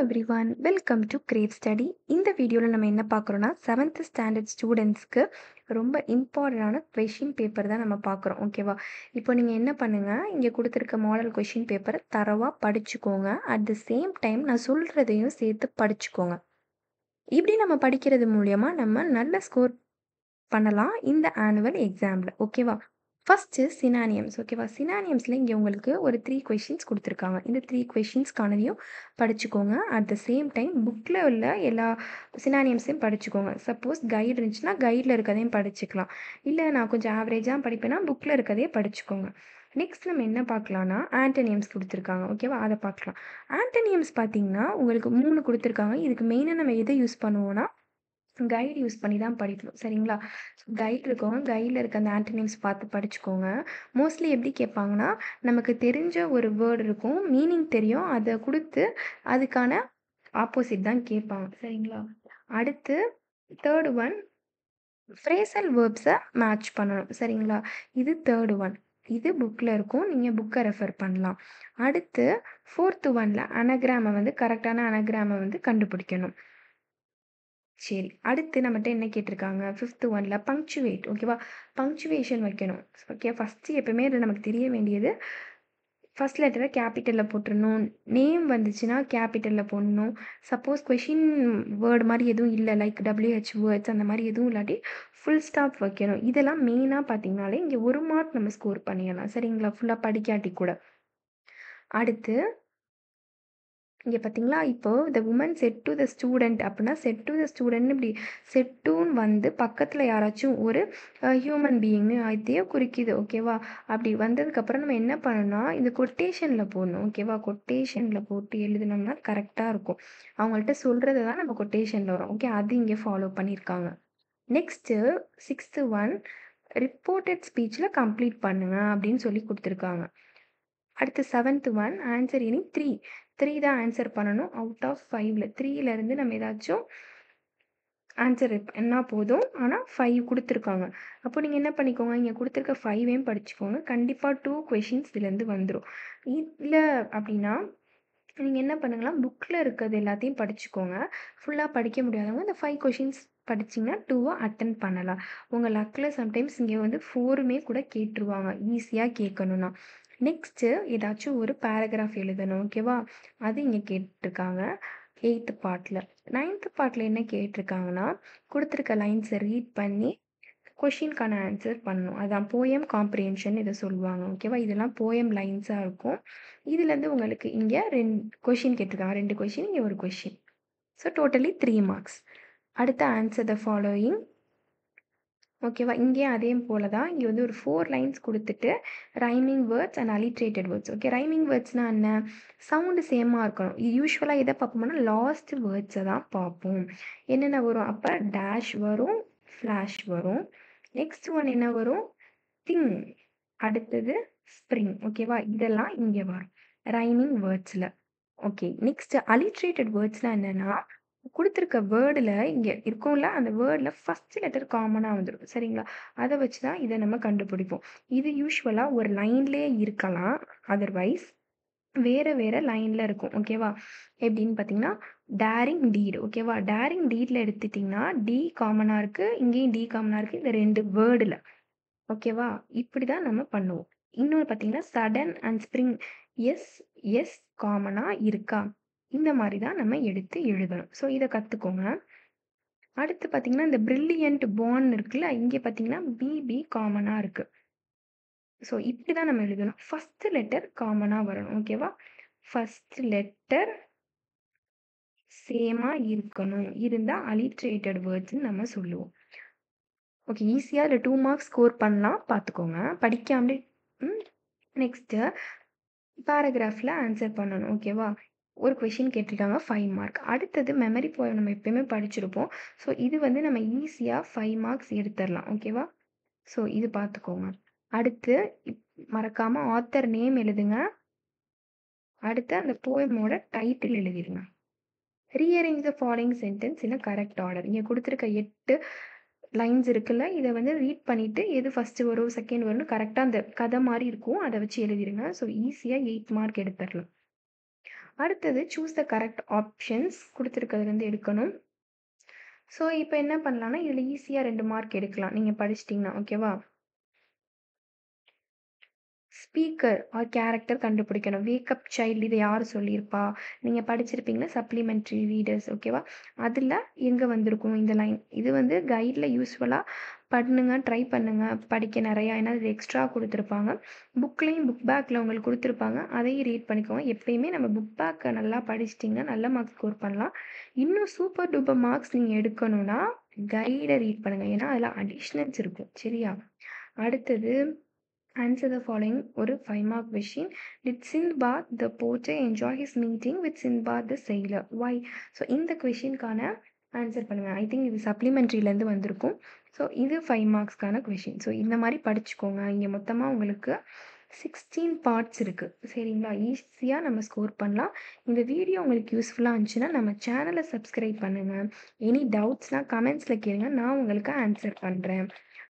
Everyone welcome to Great Study. இந்த வீடியோவில் நம்ம என்ன பார்க்குறோன்னா, 7th ஸ்டாண்டர்ட் ஸ்டூடெண்ட்ஸ்க்கு ரொம்ப இம்பார்ட்டண்டான கொஷின் பேப்பர் தான் நம்ம பார்க்குறோம். ஓகேவா? இப்போ நீங்கள் என்ன பண்ணுங்கள், இங்கே கொடுத்துருக்க மாடல் கொஷின் பேப்பரை தரவாக படிச்சுக்கோங்க. அட் த சேம் டைம் நான் சொல்கிறதையும் சேர்த்து படிச்சுக்கோங்க. இப்படி நம்ம படிக்கிறது மூலயமா நம்ம நல்ல ஸ்கோர் பண்ணலாம் இந்த ஆனுவல் எக்ஸாமில். ஓகேவா? First synonyms. ஓகேவா? சினானியம்ஸில் இங்கே உங்களுக்கு ஒரு 3 கொஷின்ஸ் கொடுத்துருக்காங்க. இந்த 3 கொஷின்ஸ்க்கானதையும் படிச்சுக்கோங்க. அட் த சேம் டைம் புக்கில் உள்ள எல்லா சினானியம்ஸையும் படிச்சுக்கோங்க. சப்போஸ் கைடு இருந்துச்சுன்னா கைடில் இருக்கதையும் படிச்சுக்கலாம். இல்லை நான் கொஞ்சம் ஆவரேஜாக படிப்பேன்னா புக்கில் இருக்கதையே படிச்சுக்கோங்க. நெக்ஸ்ட் நம்ம என்ன பார்க்கலான்னா, ஆன்டனியம்ஸ் கொடுத்துருக்காங்க. ஓகேவா? அதை பார்க்கலாம். ஆன்டனியம்ஸ் பார்த்தீங்கன்னா உங்களுக்கு 3 கொடுத்துருக்காங்க. இதுக்கு மெயினாக நம்ம எதை யூஸ் பண்ணுவோம்னா, கைடு யூஸ் பண்ணி தான் படிக்கணும். சரிங்களா? கைடு இருக்கவங்க கைடில் இருக்க அந்த ஆன்டனிம்ஸ் பார்த்து படிச்சுக்கோங்க. மோஸ்ட்லி எப்படி கேட்பாங்கன்னா, நமக்கு தெரிஞ்ச ஒரு வேர்டு இருக்கும், மீனிங் தெரியும், அதை கொடுத்து அதுக்கான ஆப்போசிட் தான் கேட்பாங்க. சரிங்களா? அடுத்து தேர்ட் ஒன், ஃப்ரேசல் வேர்ப்ஸை மேட்ச் பண்ணணும். சரிங்களா? இது தேர்ட் ஒன். இது புக்கில் இருக்கும், நீங்கள் புக்கை ரெஃபர் பண்ணலாம். அடுத்து ஃபோர்த்து ஒனில் அனகிராமை கரெக்டான அனகிராமை கண்டுபிடிக்கணும். சரி, அடுத்து நம்மகிட்ட என்ன கேட்டிருக்காங்க, 5th ஒனில் பங்க்சுவேட். ஓகேவா? பங்க்சுவேஷன் வைக்கணும். ஓகே, ஃபஸ்ட்டு எப்பவுமே அது நமக்கு தெரிய வேண்டியது, ஃபஸ்ட் லெட்டரை கேபிட்டலில் போட்டுடணும். நேம் வந்துச்சுன்னா கேபிட்டலில் போடணும். சப்போஸ் கொஷின் வேர்டு மாதிரி எதுவும் இல்லை, லைக் WH வேர்ட்ஸ் அந்த மாதிரி எதுவும் இல்லாட்டி ஃபுல் ஸ்டாப் வைக்கணும். இதெல்லாம் மெயினாக பார்த்தீங்கனாலே இங்கே 1 மார்க் நம்ம ஸ்கோர் பண்ணிடலாம். சரிங்களா? ஃபுல்லாக படிக்காட்டி கூட. அடுத்து இங்கே பார்த்தீங்களா, இப்போ the woman said to the student அப்படின்னா, செட் டு த ஸ்டூடெண்ட்னு இப்படி செட்டுன்னு பக்கத்தில் யாராச்சும் ஒரு ஹியூமன் பீயிங்னு இதையே குறிக்குது. ஓகேவா? அப்படி வந்ததுக்கப்புறம் நம்ம என்ன பண்ணணும்னா, இந்த கொட்டேஷனில் போடணும். ஓகேவா? கொட்டேஷனில் போட்டு எழுதினோம்னா கரெக்டாக இருக்கும். அவங்கள்ட்ட சொல்கிறது தான் நம்ம கொட்டேஷனில் வரும். ஓகே, அது இங்கே ஃபாலோ பண்ணியிருக்காங்க. நெக்ஸ்ட்டு 6th ஒன், ரிப்போர்ட்டட் ஸ்பீச்சில் கம்ப்ளீட் பண்ணுங்க அப்படின்னு சொல்லி கொடுத்துருக்காங்க. அடுத்து 7th ஒன், ஆன்சர் எனி 3 தான் ஆன்சர் பண்ணணும். அவுட் ஆஃப் 5ல் 3லேருந்து நம்ம ஏதாச்சும் ஆன்சர் என்ன போதும். ஆனால் 5 கொடுத்துருக்காங்க. அப்போ நீங்கள் என்ன பண்ணிக்கோங்க, இங்கே கொடுத்துருக்க 5ஐயும் படிச்சுக்கோங்க. கண்டிப்பாக 2 கொஷின்ஸ் இதுலேருந்து வந்துடும். இல்லை அப்படின்னா நீங்கள் என்ன பண்ணுங்களா, புக்கில் இருக்கிறது எல்லாத்தையும் படிச்சுக்கோங்க. ஃபுல்லாக படிக்க முடியாதவங்க இந்த 5 கொஷின்ஸ் படிச்சிங்கன்னா 2 அட்டன் பண்ணலாம். உங்கள் லக்கில் சம்டைம்ஸ் இங்கே 4மே கூட கேட்டுருவாங்க, ஈஸியாக கேட்கணுன்னா. நெக்ஸ்ட்டு ஏதாச்சும் ஒரு பேராகிராஃப் எழுதணும். ஓகேவா? அது இங்கே கேட்டிருக்காங்க 8th பார்ட்டில். 9th பார்ட்டில் என்ன கேட்டிருக்காங்கன்னா, கொடுத்துருக்க லைன்ஸை ரீட் பண்ணி கொஷின்கான ஆன்சர் பண்ணணும். அதான் போயம் காம்ப்ரிஹென்ஷன் இதை சொல்லுவாங்க. ஓகேவா? இதெல்லாம் போயம் லைன்ஸாக இருக்கும். இதுலேருந்து உங்களுக்கு இங்கே 2 கொஷின் கேட்டிருக்காங்க. 2 கொஷின், இங்கே ஒரு கொஷின். So totally 3 marks. அடுத்த ஆன்சர் த ஃபாலோயிங். ஓகேவா? இங்கேயும் அதே போல தான். இங்கே ஒரு 4 லைன்ஸ் கொடுத்துட்டு rhyming words and alliterated words. Okay, rhyming வேர்ட்ஸ்னால் என்ன, சவுண்டு சேமாக இருக்கணும். யூஸ்வலாக எதை பார்ப்போம்னா லாஸ்ட் வேர்ட்ஸை தான் பார்ப்போம். என்னென்ன வரும் அப்போ, டேஷ் வரும், ஃப்ளாஷ் வரும். நெக்ஸ்ட் ஒன் என்ன வரும், திங். அடுத்தது ஸ்ப்ரிங். ஓகேவா? இதெல்லாம் இங்கே வரும் ரைமிங் வேர்ட்ஸில். ஓகே, நெக்ஸ்ட் அலிட்ரேட்டட் வேர்ட்ஸ்னால் என்னென்னா, கொடுத்துருக்க வேர்டில் இங்கே இருக்கும்ல, அந்த வேர்டில் ஃபஸ்ட் லெட்டர் காமனாக வந்துடும். சரிங்களா? அதை வச்சு தான் இதை நம்ம கண்டுபிடிப்போம். இது யூஸ்வலாக ஒரு லைன்லேயே இருக்கலாம், அதர்வைஸ் வேறு வேறு லைனில் இருக்கும். ஓகேவா? எப்படின்னு பார்த்தீங்கன்னா, டேரிங் டீட். ஓகேவா? டேரிங் டீடில் எடுத்துட்டிங்கன்னா டி காமனாக இருக்குது, இங்கேயும் டி காமனாக இருக்குது, இந்த 2 வேர்டில். ஓகேவா? இப்படி தான் நம்ம பண்ணுவோம். இன்னொன்று பார்த்தீங்கன்னா, sudden and spring. S S காமனாக இருக்கா, இந்த மாதிரி தான் நம்ம எடுத்து எழுதணும். ஸோ இதை கற்றுக்கோங்க. அடுத்து பார்த்தீங்கன்னா, இந்த பிரில்லியன்ட் பான் இருக்குல்ல, இங்கே பார்த்தீங்கன்னா பிபி காமனாக இருக்குது. ஸோ இப்படி தான் நம்ம எழுதணும். ஃபஸ்ட்டு லெட்டர் காமனாக வரணும். ஓகேவா? ஃபஸ்ட் லெட்டர் சேமாக இருக்கணும், இருந்தால் அலிட்ரேட்டட் வேர்ட்ஸ்ன்னு நம்ம சொல்லுவோம். ஓகே, ஈஸியாக இல்லை 2 மார்க்ஸ் ஸ்கோர் பண்ணலாம், பார்த்துக்கோங்க படிக்காமலே. நெக்ஸ்ட்டு பேராகிராஃபில் ஆன்சர் பண்ணணும். ஓகேவா? ஒரு கொஷின் கேட்டிருக்காங்க, 5 மார்க். அடுத்தது மெமரி போயம் நம்ம எப்பயுமே படிச்சிருப்போம். ஸோ இது நம்ம ஈஸியாக 5 மார்க்ஸ் எடுத்துடலாம். ஓகேவா? ஸோ இது பார்த்துக்கோங்க. அடுத்து மறக்காமல் ஆத்தர் நேம் எழுதுங்க. அடுத்து அந்த போயமோட டைட்டில் எழுதிடுங்க. Rearrange the following sentence in a correct order. இங்கே கொடுத்துருக்க 8 லைன்ஸ் இருக்குல்ல, இதை ரீட் பண்ணிவிட்டு எது ஃபஸ்ட்டு வரும் செகண்ட் வரும்னு கரெக்டாக அந்த கதை மாதிரி இருக்கும், அதை வச்சு எழுதிடுங்க. ஸோ ஈஸியாக 8 மார்க் எடுத்துடலாம். அடுத்தது சூஸ் த கரெக்ட் ஆப்ஷன்ஸ் குடுத்துருக்கிறதுலேருந்து எடுக்கணும். ஸோ, இப்ப என்ன பண்ணலாம்னா, இதுல ஈஸியா 2 மார்க் எடுக்கலாம். நீங்க படிச்சிட்டீங்கன்னா, ஓகேவா? ஸ்பீக்கர் ஆர் கேரக்டர் கண்டுபிடிக்கணும். வேக்கப் சைல்டு இத யார் சொல்லியிருப்பா? நீங்க படிச்சிருப்பீங்கள்ல சப்ளிமெண்ட்ரி ரீடர்ஸ் ஓகேவா? அதுல எங்க வந்திருக்கும் இந்த லைன்? இது வந்து கைட்ல யூசுவலா பண்ணுங்க, ட்ரை பண்ணுங்க. படிக்க நெறையா ஏன்னா இது எக்ஸ்ட்ரா குடுத்துருப்பாங்க. புக்லயும் புக் பேக்ல உங்களுக்கு குடுத்துருப்பாங்க. அதையும் ரீட் பண்ணிக்கோங்க. எப்பயுமே நம்ம புக் பேக்க நல்லா படிச்சிட்டீங்கன்னா, நல்ல மார்க் ஸ்கோர் பண்ணலாம். இன்னும் சூப்பர் டூப்பர் மார்க்ஸ் நீங்க எடுக்கணும்னா, கைட ரீட் பண்ணுங்க. ஏன்னா, அதுல அடிஷனல்ஸ் இருக்கும். சரியா? அடுத்தது ஆன்சர் த ஃபாலோயிங் ஒரு 5 mark question. Did Sindbad the porter enjoy his meeting with Sindbad the sailor? Why? So இந்த கொஸ்டினுக்கான ஆன்சர் பண்ணுங்க. ஐ திங்க் இது சப்ளிமெண்ட்ரிலேருந்து வந்திருக்கும். ஸோ இது 5 மார்க்ஸ்க்கான கொஸ்டின். ஸோ இந்த மாரி படிச்சுக்கோங்க. இங்க மொத்தமா உங்களுக்கு 16 பார்ட்ஸ் இருக்கு. சரிங்களா? ஈஸியா நம்ம ஸ்கோர் பண்ணலாம். இந்த வீடியோ உங்களுக்கு யூஸ்ஃபுல்லா இருந்துச்சுன்னா, நம்ம சேனல சப்ஸ்கிரைப் பண்ணுங்க. எனி டவுட்ஸ்னா கமெண்ட்ஸ்ல கேளுங்க. நான் உங்களுக்கு ஆன்சர் பண்றேன்.